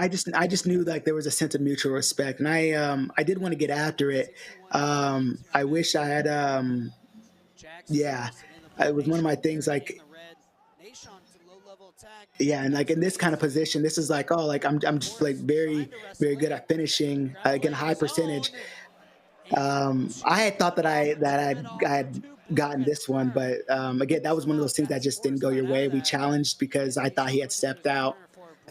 I just knew like there was a sense of mutual respect, and I did want to get after it. I wish I had yeah, it was one of my things like yeah, and like in this kind of position, this is like oh like I'm just like very good at finishing again high percentage. I had thought that I had gotten this one, but again, that was one of those things that just didn't go your way. We challenged because I thought he had stepped out.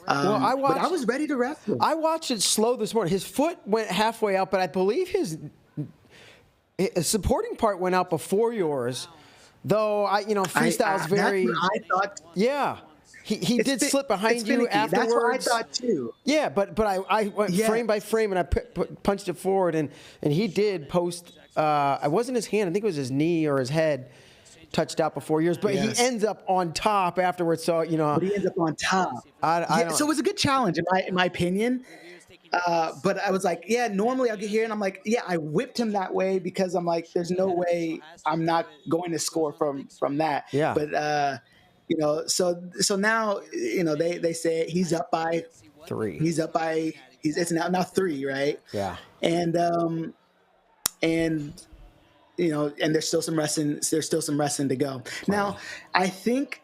Well, But I was ready to wrestle. I watched it slow this morning. His foot went halfway out, but I believe his supporting part went out before yours. Though freestyle's very. That's what I thought. Yeah. He did slip behind you afterwards. That's what I thought too. Yeah, but I went frame by frame and I punched it forward, and he did post. It wasn't his hand. I think it was his knee or his head touched out before yours. But he ends up on top afterwards. So But he ends up on top. So it was a good challenge in my opinion. But I was like, yeah, normally I'll get here, and I'm like, yeah, I whipped him that way because I'm like, there's no way I'm not going to score from that. Yeah. But so now they say he's up by 3. It's now 3, right? Yeah. And and there's still some wrestling. There's still some wrestling to go. Now, I think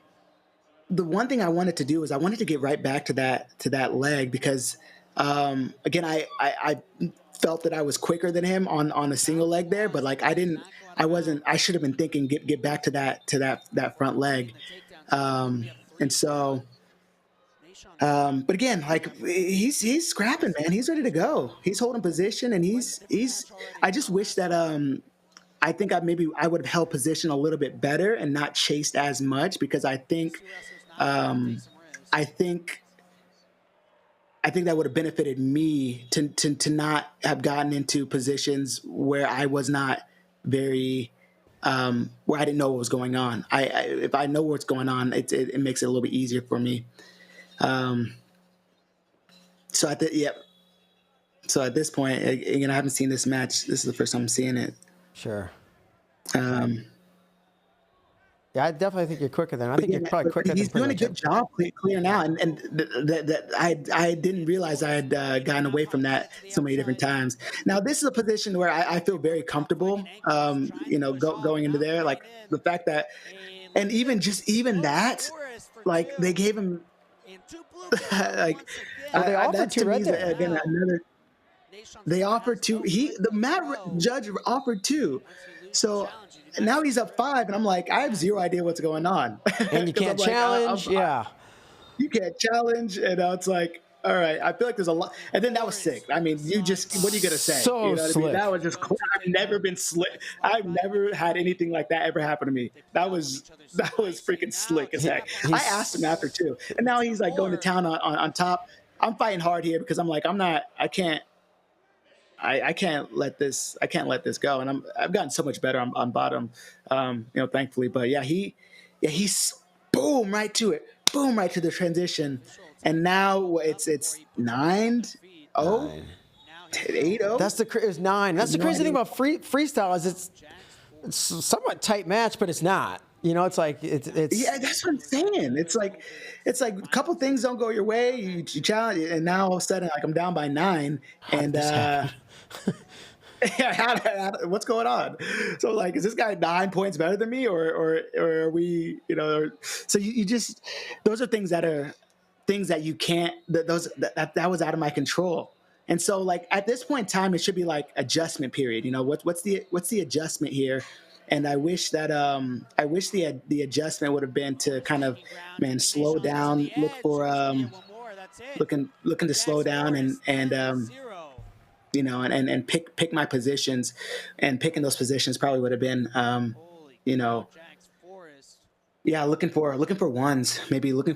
the one thing I wanted to do is I wanted to get right back to that leg because again I felt that I was quicker than him on a single leg there, but like I should have been thinking get back to that front leg. And so, but again, like he's scrapping, man. He's ready to go. He's holding position, and I just wish that I think I would have held position a little bit better and not chased as much because I think that would have benefited me to not have gotten into positions where I was not very. Where I didn't know what was going on. If I know what's going on, it makes it a little bit easier for me. So at this point, again, I haven't seen this match. This is the first time I'm seeing it. Sure. Yeah, I definitely think you're quicker than him. I think you're probably quicker than him. He's doing a good job clearing out, and that I didn't realize I had gotten away from that so many different times. Now, this is a position where I feel very comfortable, going into there. Like the fact that, and even that, like they gave him, like they offered to right there. Again, they offered to. The mat judge offered to. So now he's up 5, and I'm like, I have zero idea what's going on. And you can't challenge, You can't challenge, and it's like, all right. I feel like there's a lot, and then that was sick. I mean, what are you gonna say? So you know what slick. I mean? That was just. I've never been slick. I've never had anything like that ever happen to me. That was freaking slick as heck. I asked him after too, and now he's like going to town on top. I'm fighting hard here because I'm like, I can't let this go, and I've gotten so much better on bottom, thankfully. But yeah, he's boom right to it, boom right to the transition, and now it's 9-0, 8-0. It's 9. That's the crazy thing about freestyle is it's a somewhat tight match, but it's not. It's like it's. Yeah, that's what I'm saying. It's like a couple things don't go your way, you challenge, and now all of a sudden, like I'm down by 9, and. What's going on? So like, is this guy 9 points better than me, or are we? So you just those are things that you can't. That was out of my control. And so like at this point in time, it should be like adjustment period. What's the adjustment here? And I wish that the adjustment would have been to kind of slow down, look for looking to slow down and pick my positions, and picking those positions probably would have been, looking for ones, maybe looking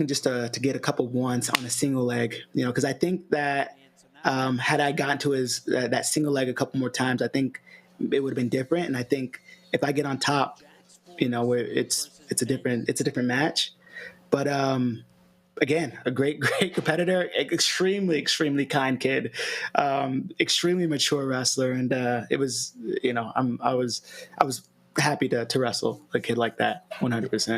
just to get a couple ones on a single leg, because I think that had I gotten to that single leg a couple more times, I think it would have been different. And I think if I get on top, where it's a different match, but again, a great competitor, extremely, extremely kind kid, extremely mature wrestler. And it was, I was happy to wrestle a kid like that 100%.